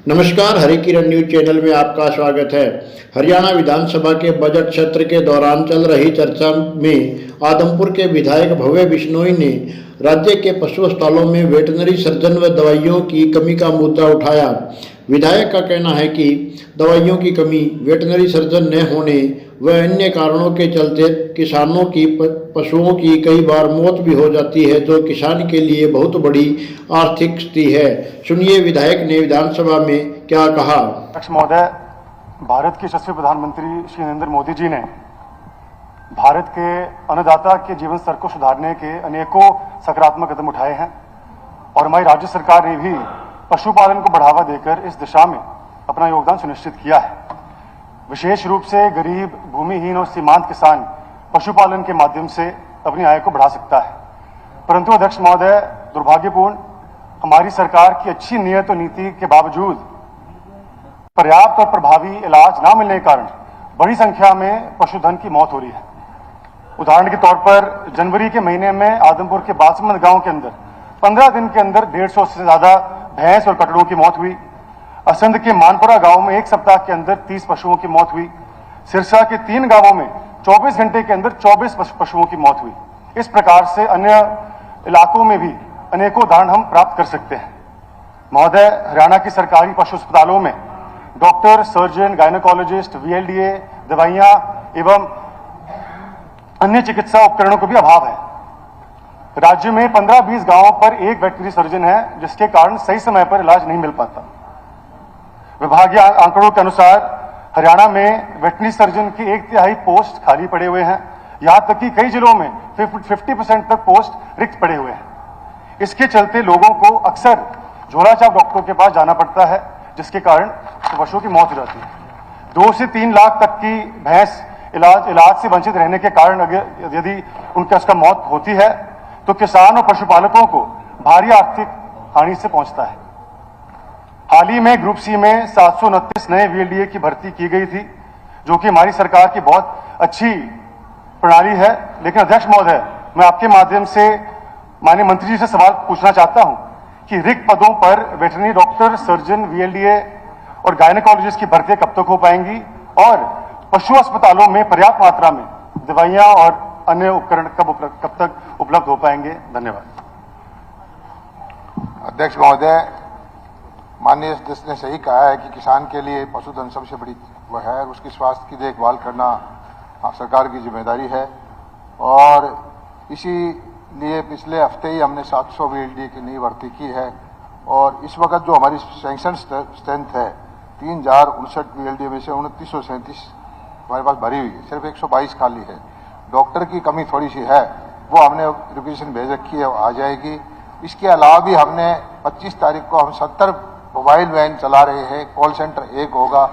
नमस्कार, हरि किरण news channel में आपका स्वागत है। हरियाणा विधानसभा के बजट सत्र के दौरान चल रही चर्चा में आदमपुर के विधायक भव्य बिश्नोई ने राज्य के पशु अस्पतालों में वेटनरी सर्जन व दवाइयों की कमी का मुद्दा उठाया। विधायक का कहना है कि दवाइयों की कमी, वेटनरी सर्जन न होने व अन्य कारणों के चलते किसानों की पशुओं की कई बार मौत भी हो जाती है, जो किसान के लिए बहुत बड़ी आर्थिक क्षति है। सुनिए विधायक ने विधानसभा में क्या कहा। अध्यक्ष महोदय, भारत के यशस्वी प्रधानमंत्री श्री नरेंद्र मोदी जी ने भारत के अन्नदाता के जीवन स्तर को सुधारने के अनेकों सकारात्मक कदम उठाए हैं और हमारी राज्य सरकार ने भी पशुपालन को बढ़ावा देकर इस दिशा में अपना योगदान सुनिश्चित किया है। विशेष रूप से गरीब, भूमिहीन और सीमांत किसान पशुपालन के माध्यम से अपनी आय को बढ़ा सकता है। परंतु अध्यक्ष महोदय, दुर्भाग्यपूर्ण हमारी सरकार की अच्छी नीयत और नीति के बावजूद पर्याप्त और प्रभावी इलाज न मिलने के कारण बड़ी संख्या में पशुधन की मौत हो रही है। उदाहरण के तौर पर जनवरी के महीने में आदमपुर के बासमंद गांव के अंदर 15 दिन के अंदर 150 से ज्यादा भैंस और कटड़ों की मौत हुई। असंध के मानपुरा गांव में एक सप्ताह के अंदर 30 पशुओं की मौत हुई। सिरसा के 3 गांवों में 24 घंटे के अंदर 24 पशुओं की मौत हुई। इस प्रकार से अन्य इलाकों में भी अनेकों उदाहरण हम प्राप्त कर सकते हैं। महोदय, हरियाणा की सरकारी पशु अस्पतालों में डॉक्टर, सर्जन, गायनेकोलॉजिस्ट, VLDA, दवाइयां एवं अन्य चिकित्सा उपकरणों का भी अभाव है। राज्य में 15-20 गांवों पर एक वेटनरी सर्जन है, जिसके कारण सही समय पर इलाज नहीं मिल पाता। विभागीय आंकड़ों के अनुसार हरियाणा में वेटनरी सर्जन की 1/3 पोस्ट खाली पड़े हुए हैं। यहां तक कि कई जिलों में 50% तक पोस्ट रिक्त पड़े हुए हैं। इसके चलते लोगों को अक्सर झोलाछाप डॉक्टरों के पास जाना पड़ता है, जिसके कारण पशुओं की मौत हो जाती है। 2 से 3 लाख तक की भैंस इलाज से वंचित रहने के कारण अगर यदि उसका मौत होती है तो किसान और पशुपालकों को भारी आर्थिक हानि से पहुंचता है। हाल ही में ग्रुप सी में 729 नए VLDA की भर्ती की गई थी, जो कि हमारी सरकार की बहुत अच्छी प्रणाली है। लेकिन अध्यक्ष महोदय, मैं आपके माध्यम से माननीय मंत्री जी से सवाल पूछना चाहता हूं कि रिक्त पदों पर वेटरनरी डॉक्टर, सर्जन, VLDA और गायनेकोलॉजिस्ट की भर्ती कब तक हो पाएंगी और पशु अस्पतालों में पर्याप्त मात्रा में दवाइयां और अन्य उपकरण कब तक उपलब्ध हो पाएंगे? धन्यवाद। अध्यक्ष महोदय, माननीय सदस्य ने सही कहा है कि किसान के लिए पशुधन सबसे बड़ी वह है, उसकी स्वास्थ्य की देखभाल करना सरकार की जिम्मेदारी है। और इसीलिए पिछले हफ्ते ही हमने 700 VLDA की नई भर्ती की है और इस वक्त जो हमारी सैंक्शन स्ट्रेंथ है 3059 VLDA में से 2937 हमारे पास भरी हुई है, सिर्फ 122 खाली है। डॉक्टर की कमी थोड़ी सी है, वो हमने रिक्वेशन भेज रखी है, आ जाएगी। इसके अलावा भी हमने 25 तारीख को हम 70 मोबाइल वैन चला रहे हैं, कॉल सेंटर 1 होगा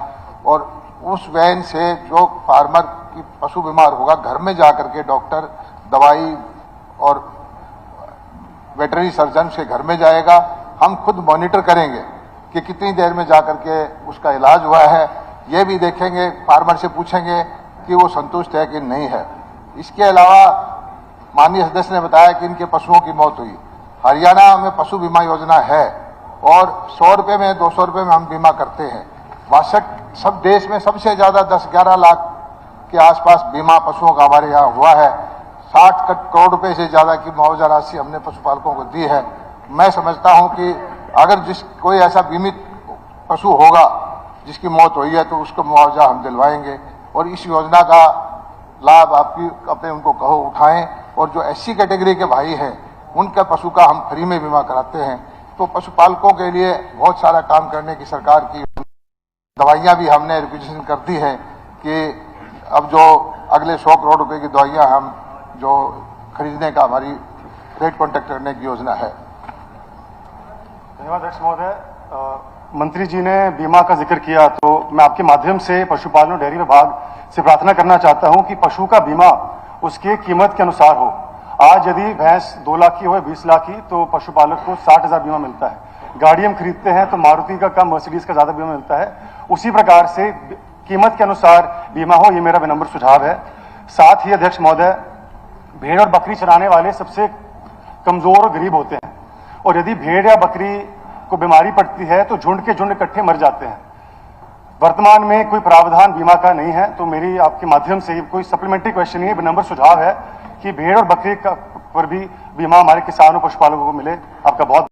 और उस वैन से जो फार्मर की पशु बीमार होगा घर में जाकर के डॉक्टर दवाई और वेटरनरी सर्जन से घर में जाएगा। हम खुद मॉनिटर करेंगे कि कितनी देर में जाकर के उसका इलाज हुआ है, ये भी देखेंगे, फार्मर से पूछेंगे कि वो संतुष्ट है कि नहीं है। इसके अलावा माननीय सदस्य ने बताया कि इनके पशुओं की मौत हुई। हरियाणा में पशु बीमा योजना है और 100 रुपये में 200 रुपये में हम बीमा करते हैं। 62 सब देश में सबसे ज्यादा 10-11 लाख के आसपास बीमा पशुओं का हमारे यहाँ हुआ है। 60 करोड़ रुपए से ज्यादा की मुआवजा राशि हमने पशुपालकों को दी है। मैं समझता हूं कि अगर कोई ऐसा बीमित पशु होगा जिसकी मौत हुई है तो उसको मुआवजा हम दिलवाएंगे और इस योजना का लाभ अपने उनको कहो उठाएं। और जो SC कैटेगरी के भाई हैं उनका पशु का हम फ्री में बीमा कराते हैं। तो पशुपालकों के लिए बहुत सारा काम करने की सरकार की दवाइयां भी हमने रिक्वेशन कर दी है कि अब जो अगले 100 करोड़ रुपए की दवाइयां हम जो खरीदने का हमारी रेट कॉन्टेक्ट करने की योजना है। धन्यवाद अध्यक्ष महोदय। मंत्री जी ने बीमा का जिक्र किया तो मैं आपके माध्यम से पशुपालन और डेयरी विभाग से प्रार्थना करना चाहता हूं कि पशु का बीमा उसके कीमत के अनुसार हो। आज यदि भैंस 2 लाख की हो, 20 लाख की, तो पशुपालक को 60,000 बीमा मिलता है। गाड़ी हम खरीदते हैं तो मारुति का कम, मर्सिडीज का ज्यादा बीमा मिलता है। उसी प्रकार से कीमत के अनुसार बीमा हो, ये मेरा विनम्र सुझाव है। साथ ही अध्यक्ष महोदय, भेड़ और बकरी चराने वाले सबसे कमजोर और गरीब होते हैं और यदि भेड़ या बकरी को बीमारी पड़ती है तो झुंड के झुंड इकट्ठे मर जाते हैं। वर्तमान में कोई प्रावधान बीमा का नहीं है, तो मेरी आपके माध्यम से कोई सप्लीमेंट्री क्वेश्चन नहीं है, नंबर सुझाव है कि भेड़ और बकरी का पर भी बीमा हमारे किसानों पशुपालकों को मिले। आपका बहुत